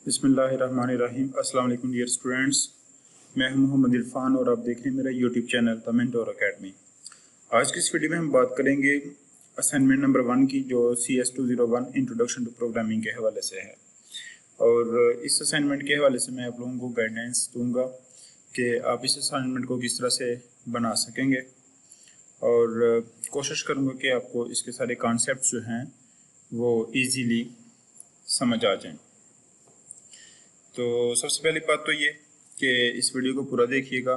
बिस्मिल्लाहिर्रहमानिर्रहीम। अस्सलाम वालेकुम डियर स्टूडेंट्स, मैं हूं मोहम्मद इरफान और आप देख रहे हैं मेरा YouTube channel the mentor academy. आज की इस वीडियो में हम बात करेंगे असाइनमेंट नंबर 1 की, जो CS201 इंट्रोडक्शन टू प्रोग्रामिंग के हवाले से है। और इस असाइनमेंट के हवाले से मैं आप लोगों को गाइडेंस दूंगा कि आप इस असाइनमेंट को किस तरह से बना सकेंगे, और कोशिश करूँगा कि आपको इसके सारे कॉन्सेप्ट जो हैं वो ईजीली समझ आ जाएं। तो सबसे पहली बात तो ये कि इस वीडियो को पूरा देखिएगा,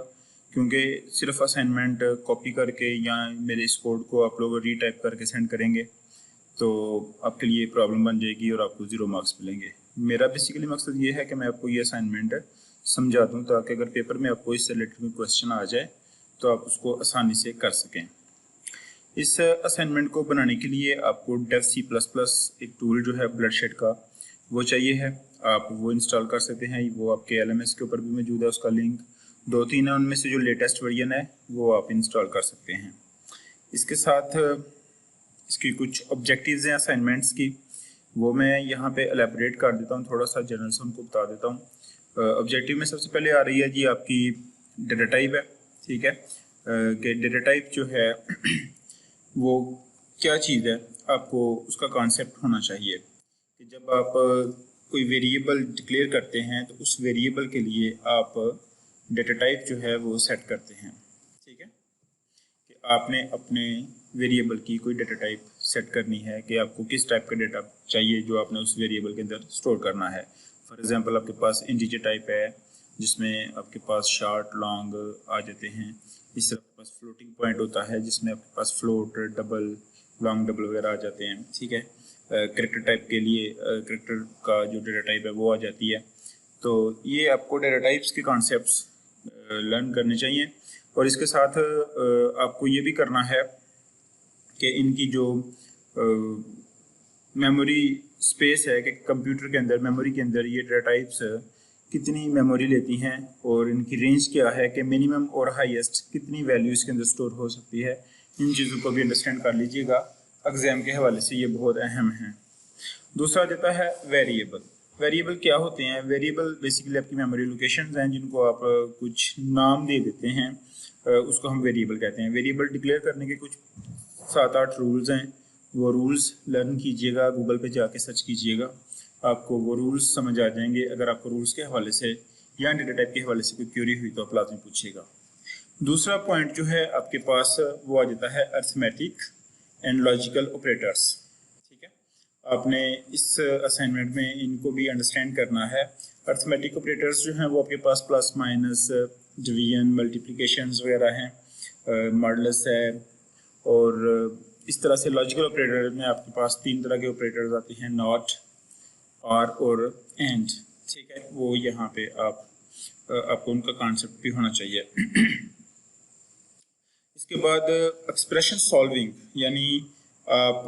क्योंकि सिर्फ असाइनमेंट कॉपी करके या मेरे इस कोड को आप लोग रीटाइप करके सेंड करेंगे तो आपके लिए प्रॉब्लम बन जाएगी और आपको 0 मार्क्स मिलेंगे। मेरा बेसिकली मकसद ये है कि मैं आपको ये असाइनमेंट समझा दूँ, ताकि अगर पेपर में आपको इससे रिलेटेड कोई क्वेश्चन आ जाए तो आप उसको आसानी से कर सकें। इस असाइनमेंट को बनाने के लिए आपको dev C++ एक टूल जो है ब्लडशेड का, वो चाहिए है। आप वो इंस्टॉल कर सकते हैं, वो आपके LMS के ऊपर भी मौजूद है। उसका लिंक 2-3 है, उनमें से जो लेटेस्ट वर्जन है वो आप इंस्टॉल कर सकते हैं। इसके साथ इसकी कुछ ऑब्जेक्टिव्स हैं असाइनमेंट्स की, वो मैं यहाँ पे एलेबोरेट कर देता हूँ, थोड़ा सा जनरल से उनको बता देता हूँ। ऑब्जेक्टिव में सबसे पहले आ रही है जी आपकी डेटा टाइप है, ठीक है, कि डेटा टाइप जो है वो क्या चीज़ है, आपको उसका कॉन्सेप्ट होना चाहिए कि जब आप कोई वेरिएबल डिक्लेयर करते हैं तो उस वेरिएबल के लिए आप डेटा टाइप जो है वो सेट करते हैं, ठीक है, कि आपने अपने वेरिएबल की कोई डेटा टाइप सेट करनी है कि आपको किस टाइप का डेटा चाहिए जो आपने उस वेरिएबल के अंदर स्टोर करना है। फॉर एग्जांपल आपके पास इंटीजर टाइप है जिसमें आपके पास शॉर्ट लॉन्ग आ जाते हैं। इस तरह आपके पास फ्लोटिंग पॉइंट होता है जिसमें आपके पास फ्लोट डबल लॉन्ग डबल वगैरह आ जाते हैं, ठीक है। करेक्टर टाइप के लिए करेक्टर का जो डेटा टाइप है वो आ जाती है। तो ये आपको डेटा टाइप्स के कॉन्सेप्ट्स लर्न करने चाहिए। और इसके साथ आपको ये भी करना है कि इनकी जो मेमोरी स्पेस है कि कंप्यूटर के अंदर मेमोरी के अंदर ये डेटा टाइप्स कितनी मेमोरी लेती हैं और इनकी रेंज क्या है, कि मिनिमम और हाईएस्ट कितनी वैल्यू इसके अंदर स्टोर हो सकती है। इन चीज़ों को भी अंडरस्टैंड कर लीजिएगा, एग्जाम के हवाले से ये बहुत अहम है। दूसरा देता है वेरिएबल। वेरिएबल क्या होते हैं? वेरिएबल बेसिकली आपकी मेमोरी लोकेशंस हैं जिनको आप कुछ नाम दे देते हैं, उसको हम वेरिएबल कहते हैं। वेरिएबल डिक्लेयर करने के कुछ 7-8 रूल्स हैं, वो रूल्स लर्न कीजिएगा, गूगल पे जाके सर्च कीजिएगा, आपको वो रूल्स समझ आ जाएंगे। अगर आपको रूल्स के हवाले से या डेटा टाइप के हवाले से कोई क्वेरी हुई तो आप लाजमी पूछिएगा। दूसरा पॉइंट जो है आपके पास वो आ जाता है अरिथमेटिक एंड लॉजिकल ऑपरेटर्स, ठीक है। आपने इस असाइनमेंट में इनको भी अंडरस्टैंड करना है। अरिथमेटिक ऑपरेटर्स जो हैं वो आपके पास प्लस माइनस डिवीजन मल्टीप्लिकेशंस वगैरह हैं, मॉडुलस है, और इस तरह से लॉजिकल ऑपरेटर में आपके पास 3 तरह के ऑपरेटर्स आते हैं, नॉट, और एंड, ठीक है। वो यहाँ पे आपको उनका कॉन्सेप्ट भी होना चाहिए। इसके बाद एक्सप्रेशन सॉल्विंग, यानी आप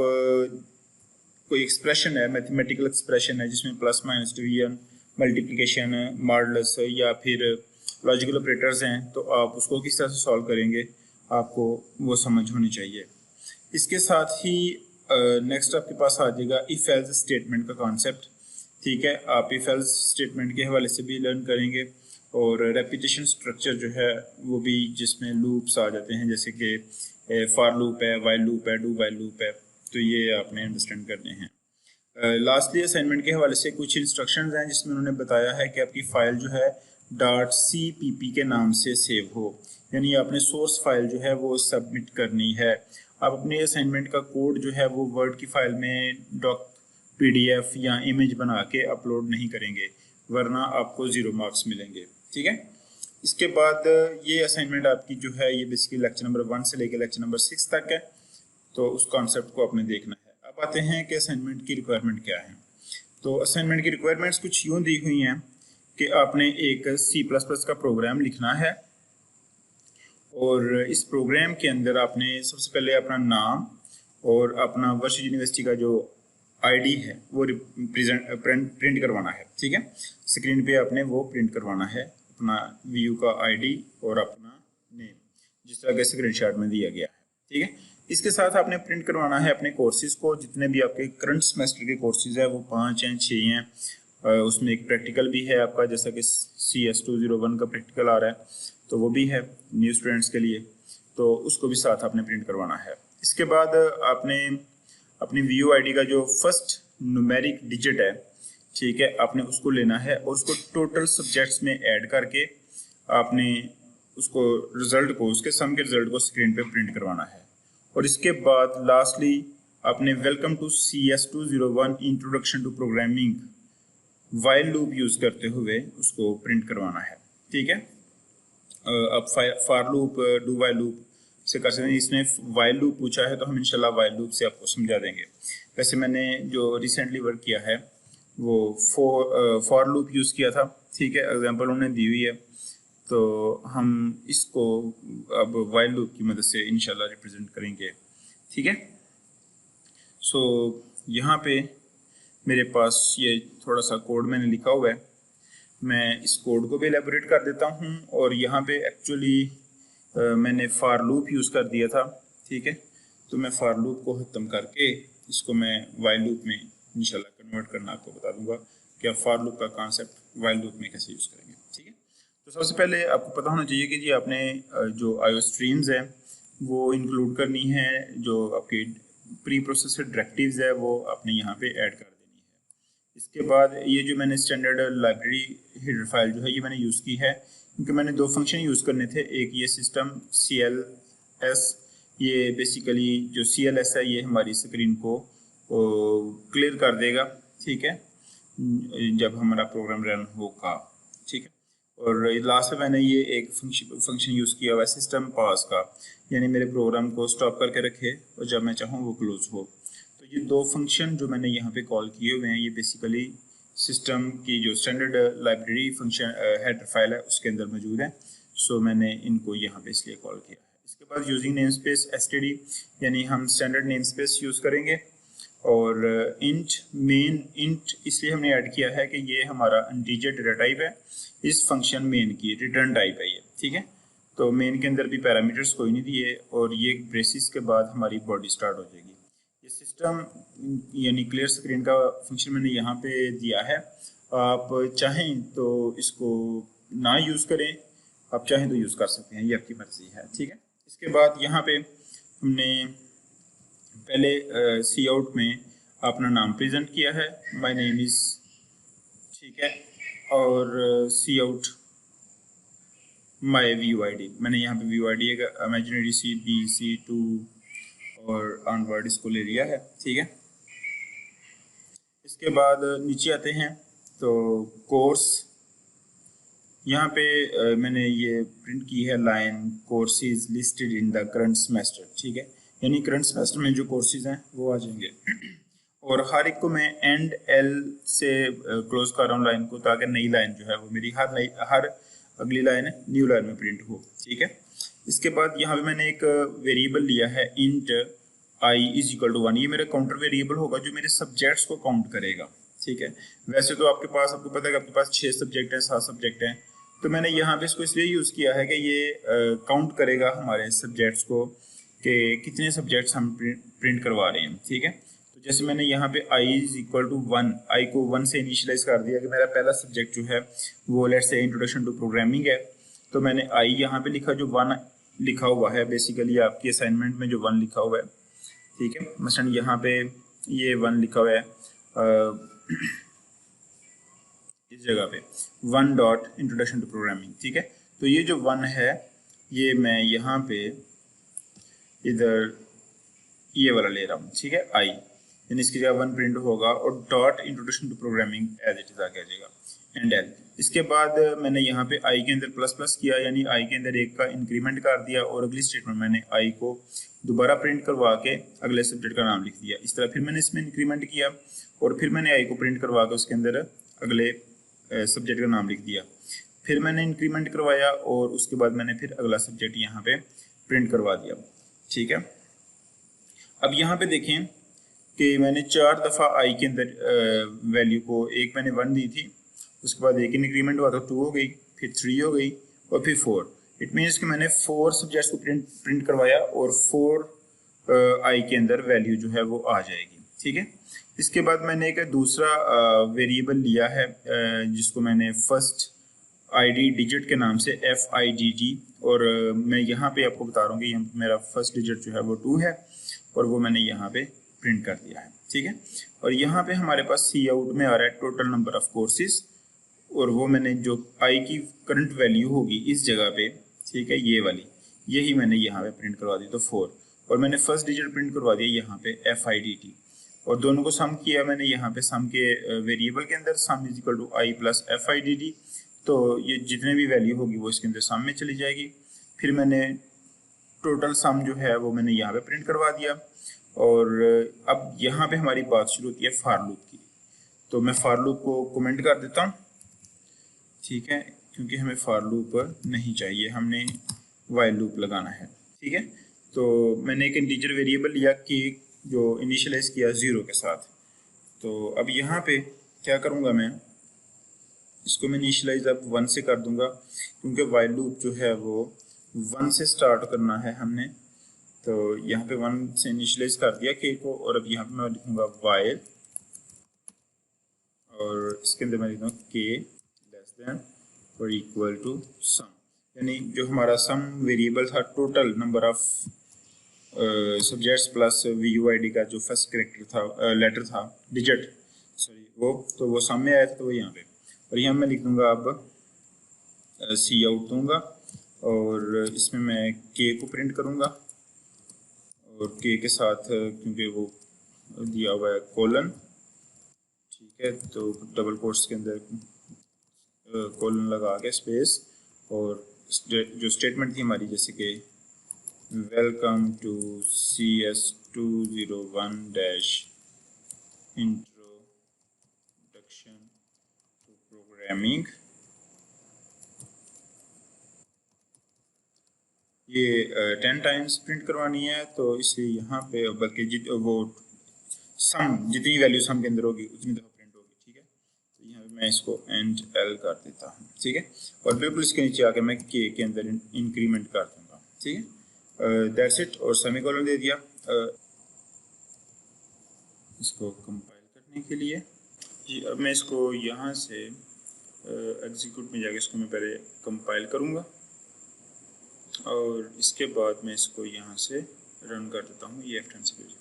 कोई एक्सप्रेशन है, मैथमेटिकल एक्सप्रेशन है जिसमें plus minus division multiplication modulus या फिर लॉजिकल ऑपरेटर्स हैं, तो आप उसको किस तरह से सॉल्व करेंगे आपको वो समझ होनी चाहिए। इसके साथ ही नेक्स्ट आपके पास आ जाएगा इफ एल्स स्टेटमेंट का कॉन्सेप्ट, ठीक है। आप इफ एल्स स्टेटमेंट के हवाले से भी लर्न करेंगे, और रेपिटेशन स्ट्रक्चर जो है वो भी, जिसमें लूप्स आ जाते हैं जैसे कि फॉर लूप है, वाइल लूप है, डू वाइल लूप है, तो ये आपने अंडरस्टैंड करने हैं। लास्टली असाइनमेंट के हवाले से कुछ इंस्ट्रक्शंस हैं जिसमें उन्होंने बताया है कि आपकी फ़ाइल जो है .cpp के नाम से सेव हो, यानी आपने सोर्स फाइल जो है वो सबमिट करनी है। आप अपने असाइनमेंट का कोड जो है वो वर्ड की फाइल में PDF या इमेज बना के अपलोड नहीं करेंगे, वरना आपको 0 मार्क्स मिलेंगे, ठीक है। इसके बाद ये असाइनमेंट आपकी जो है ये बेसिकली लेक्चर नंबर 1 से लेकर लेक्चर नंबर 6 तक है, तो उस कॉन्सेप्ट को आपने देखना है। अब आते हैं कि असाइनमेंट की रिक्वायरमेंट क्या है। तो असाइनमेंट की रिक्वायरमेंट्स कुछ यूँ दी हुई हैं कि आपने एक C++ का प्रोग्राम लिखना है, और इस प्रोग्राम के अंदर आपने सबसे पहले अपना नाम और अपना वर्ष यूनिवर्सिटी का जो ID है वो प्रिंट करवाना है, ठीक है। स्क्रीन पे आपने वो प्रिंट करवाना है, अपना VU का ID और अपना नेम, जिस तरह के स्क्रीनशॉट में दिया गया है, ठीक है। इसके साथ आपने प्रिंट करवाना है अपने कोर्सेज को, जितने भी आपके करंट सेमेस्टर के कोर्सेज है वो 5 हैं 6 हैं, उसमें एक प्रैक्टिकल भी है आपका, जैसा कि CS201 का प्रैक्टिकल आ रहा है, तो वो भी है न्यू स्टूडेंट्स के लिए, तो उसको भी साथ आपने प्रिंट करवाना है। इसके बाद आपने अपनी VUID का जो फर्स्ट न्यूमेरिक डिजिट है, ठीक है, आपने उसको लेना है और उसको टोटल सब्जेक्ट्स में ऐड करके आपने उसको रिजल्ट को, उसके सम के रिजल्ट को स्क्रीन पे प्रिंट करवाना है। और इसके बाद लास्टली आपने welcome to CS201 introduction to programming while loop use करते हुए उसको प्रिंट करवाना है, ठीक है। अब for loop, do while loop से कर सकते हैं। इसने वाइल लूप पूछा है तो हम इंशाल्लाह वाइल लूप से आपको समझा देंगे। वैसे मैंने जो रिसेंटली वर्क किया है वो फॉर लूप यूज़ किया था, ठीक है, एग्जांपल उन्होंने दी हुई है, तो हम इसको अब वाइल लूप की मदद से इंशाल्लाह रिप्रेजेंट करेंगे, ठीक है। सो यहाँ पे मेरे पास ये थोड़ा सा कोड मैंने लिखा हुआ है, मैं इस कोड को भी एलेबोरेट कर देता हूँ। और यहाँ पे एक्चुअली मैंने फॉर लूप यूज़ कर दिया था, ठीक है, तो मैं फॉर लूप को ख़त्म करके इसको मैं वाइल लूप में इंशाल्लाह कन्वर्ट करना आपको बता दूंगा कि आप फॉर लूप का कॉन्सेप्ट वाइल लूप में कैसे यूज़ करेंगे, ठीक है। तो सबसे पहले आपको पता होना चाहिए कि जी आपने जो IO स्ट्रीम्स है वो इंक्लूड करनी है, जो आपकी प्री प्रोसेसर डायरेक्टिव्स है वो आपने यहाँ पे ऐड कर देनी है। इसके बाद ये जो मैंने स्टैंडर्ड लाइब्रेरी हेडर फाइल जो है ये मैंने यूज़ की है, क्योंकि मैंने दो फंक्शन यूज़ करने थे। एक ये सिस्टम CLS, ये बेसिकली जो CLS है ये हमारी स्क्रीन को क्लियर कर देगा, ठीक है, जब हमारा प्रोग्राम रन होगा, ठीक है। और लास्ट में मैंने ये एक फंक्शन यूज़ किया हुआ है सिस्टम पास का, यानी मेरे प्रोग्राम को स्टॉप करके रखे और जब मैं चाहूँ वो क्लोज हो। तो ये दो फंक्शन जो मैंने यहाँ पे कॉल किए हुए हैं ये बेसिकली सिस्टम की जो standard library function header file है उसके अंदर मौजूद है। सो मैंने इनको यहाँ पे इसलिए कॉल किया है। इसके बाद यूजिंग नेम स्पेस STD, यानी हम स्टैंडर्ड नेम स्पेस यूज़ करेंगे। और इंट मेन, इंट इसलिए हमने ऐड किया है कि ये हमारा इंटीजर डेटा टाइप है, इस फंक्शन मेन की रिटर्न टाइप है ये, ठीक है। तो मेन के अंदर भी पैरामीटर्स कोई नहीं दिए और ये ब्रेसिस के बाद हमारी बॉडी स्टार्ट हो जाएगी। ये सिस्टम यानी क्लियर स्क्रीन का फंक्शन मैंने यहाँ पे दिया है। आप चाहें तो इसको ना यूज़ करें, आप चाहें तो यूज़ कर सकते हैं, ये आपकी मर्जी है, ठीक है। इसके बाद यहाँ पे हमने पहले सी आउट में अपना नाम प्रेजेंट किया है, माय नेम इज, ठीक है, और सी आउट माय VUID, मैंने यहाँ पे VUID एक इमेजिनरी C2 और ऑनवर्ड इसको ले लिया है, ठीक है। इसके बाद नीचे आते हैं तो कोर्स, यहाँ पे मैंने ये प्रिंट की है line courses listed in the current semester, ठीक है, यानी करंट सेमेस्टर में जो कोर्सेज हैं वो आ जाएंगे। और हर एक को मैं एंड L से क्लोज कर रहा हूँ लाइन को, ताकि नई लाइन जो है वो मेरी हर अगली लाइन न्यू लाइन में प्रिंट हो, ठीक है। इसके बाद यहाँ पे मैंने एक वेरिएबल लिया है int I is equal to 1, ये मेरा काउंटर वेरिएबल होगा जो मेरे सब्जेक्ट्स को काउंट करेगा, ठीक है। वैसे तो आपके पास, आपको पता है कि आपके पास 6 सब्जेक्ट हैं, 7 सब्जेक्ट हैं, तो मैंने यहाँ पे इसको इसलिए यूज़ किया है कि ये काउंट करेगा हमारे सब्जेक्ट्स को कि कितने सब्जेक्ट्स हम प्रिंट करवा रहे हैं, ठीक है। तो जैसे मैंने यहाँ पे I इज इक्वल टू 1, आई को 1 से इनिशियलाइज कर दिया कि मेरा पहला सब्जेक्ट जो है वो let's say introduction to programming है, तो मैंने I यहाँ पे लिखा जो 1 लिखा हुआ है, बेसिकली आपकी असाइनमेंट में जो 1 लिखा हुआ है, ठीक है। मसलन यहाँ पे ये 1 लिखा हुआ है इस जगह पे 1 डॉट इंट्रोडक्शन टू प्रोग्रामिंग, ठीक है। तो ये जो 1 है ये मैं यहाँ पे इधर ये वाला ले रहा हूँ, ठीक है, I, यानी इसकी जगह 1 प्रिंट होगा और dot introduction to programming as it is आगे आ जाएगा, एंड L। इसके बाद मैंने यहाँ पे I के अंदर प्लस प्लस किया, यानी I के अंदर 1 का इंक्रीमेंट कर दिया और अगली स्टेटमेंट मैंने I को दोबारा प्रिंट करवा के अगले सब्जेक्ट का नाम लिख दिया। इस तरह फिर मैंने इसमें इंक्रीमेंट किया और फिर मैंने I को प्रिंट करवा के उसके अंदर अगले सब्जेक्ट का नाम लिख दिया। फिर मैंने इंक्रीमेंट करवाया और उसके बाद मैंने फिर अगला सब्जेक्ट यहाँ पे प्रिंट करवा दिया, ठीक है। अब यहाँ पे देखें कि मैंने 4 दफ़ा I के अंदर वैल्यू को, एक मैंने 1 दी थी, उसके बाद एक इंक्रीमेंट हुआ तो 2 हो गई, फिर 3 हो गई और फिर 4। इट मीन्स कि मैंने 4 सब्जेक्ट्स को प्रिंट करवाया और 4 I के अंदर वैल्यू जो है वो आ जाएगी, ठीक है। इसके बाद मैंने एक दूसरा वेरिएबल लिया है जिसको मैंने फर्स्ट आईडी डिजिट के नाम से FIDD, और मैं यहाँ पे आपको बता रहा हूँ कि मेरा फर्स्ट डिजिट जो है वो 2 है और वो मैंने यहाँ पे प्रिंट कर दिया है। ठीक है। और यहाँ पे हमारे पास सी आउट में आ रहा है टोटल नंबर ऑफ कोर्सेज, और वो मैंने जो आई की करंट वैल्यू होगी इस जगह पे, ठीक है, ये वाली, यही मैंने यहाँ पे प्रिंट करवा दी, तो 4, और मैंने फर्स्ट डिजिट प्रिंट करवा दिया यहाँ पे FIDD, और दोनों को सम किया मैंने यहाँ पे सम के वेरिएबल के अंदर, sum is equal to i plus FIDD, तो ये जितने भी वैल्यू होगी वो इसके अंदर सम में चली जाएगी। फिर मैंने टोटल सम जो है वो मैंने यहाँ पे प्रिंट करवा दिया, और अब यहाँ पे हमारी बात शुरू होती है फॉर लूप की। तो मैं फॉर लूप को कमेंट कर देता हूँ, ठीक है, क्योंकि हमें फॉर लूप नहीं चाहिए, हमने वाइल लूप लगाना है। ठीक है। तो मैंने एक इंटीजर वेरिएबल लिया कि जो इनिशियलाइज किया 0 के साथ। तो अब यहाँ पे क्या करूँगा, मैं इसको मैं इनिशियलाइज अब 1 से कर दूंगा, क्योंकि वाइल लूप जो है वो 1 से स्टार्ट करना है हमने। तो यहाँ पे 1 से इनिशियलाइज कर दिया के को, और अब यहाँ पे मैं लिखूंगा वाइल, और इसके अंदर मैं लिखूंगा के लेस देन और इक्वल टू सम, यानी जो हमारा सम वेरिएबल था total number of subjects plus VUID का जो फर्स्ट कैरेक्टर था, लेटर था, डिजिट सॉरी, वो वो सम में आया था, तो वो यहाँ पे, और यहाँ मैं लिख दूंगा अब सी आउट दूंगा, और इसमें मैं के को प्रिंट करूंगा, और के के साथ क्योंकि वो दिया हुआ है कोलन, ठीक है, तो डबल कोट्स के अंदर कोलन लगा के स्पेस, और जो स्टेटमेंट थी हमारी, जैसे कि welcome to CS201 dash introduction to programming, ये 10 टाइम्स प्रिंट करवानी है, तो इसलिए यहाँ पे बल्कि वो सम जितनी वैल्यू सम के अंदर होगी उतनी दफ़ा प्रिंट होगी। ठीक है। तो यहाँ पे मैं इसको एंड L कर देता हूँ। ठीक है। और बिल्कुल इसके नीचे आके मैं के अंदर इंक्रीमेंट कर दूंगा। ठीक है। दैट्स इट, और सेमीकोलन दे दिया इसको कंपाइल करने के लिए जी। अब मैं इसको यहाँ से एग्जीक्यूट में जाके इसको मैं पहले कंपाइल करूँगा, और इसके बाद मैं इसको यहाँ से रन कर देता हूँ, ये F10 से भेजिए।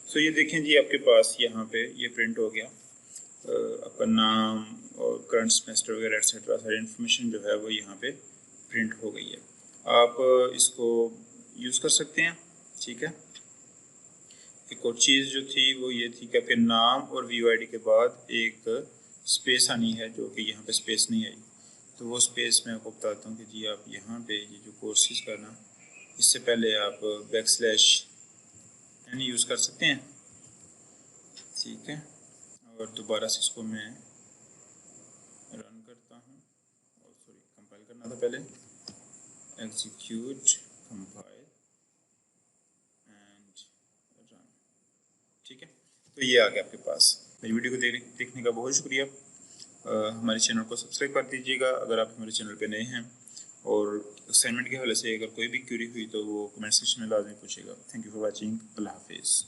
सो ये देखें जी, आपके पास यहाँ पे ये प्रिंट हो गया, आपका नाम और करंट सेमेस्टर वगैरह एक्सेट्रा सारी इन्फॉर्मेशन जो है वो यहाँ पे प्रिंट हो गई है। आप इसको यूज़ कर सकते हैं। ठीक है। एक और चीज़ जो थी वो ये थी कि आपके नाम और VUID के बाद एक स्पेस आनी है, जो कि यहाँ पे स्पेस नहीं आई, तो वो स्पेस मैं आपको बताता हूँ कि जी आप यहाँ पे ये जो कोर्सेज करना, इससे पहले आप \n यूज़ कर सकते हैं। ठीक है। और दोबारा से इसको मैं रन करता हूँ, और सॉरी कंपाइल करना था पहले, एग्जीक्यूट कंपाइल एंड रन। ठीक है। तो ये आ गया आपके पास। मेरी वीडियो को देखने का बहुत शुक्रिया। हमारे चैनल को सब्सक्राइब कर दीजिएगा अगर आप हमारे चैनल पे नए हैं, और असाइनमेंट के हवाले से अगर कोई भी क्वेरी हुई तो वो कमेंट सेक्शन में लाजमी पूछेगा। Thank you for watching. अल्लाह हाफिज़।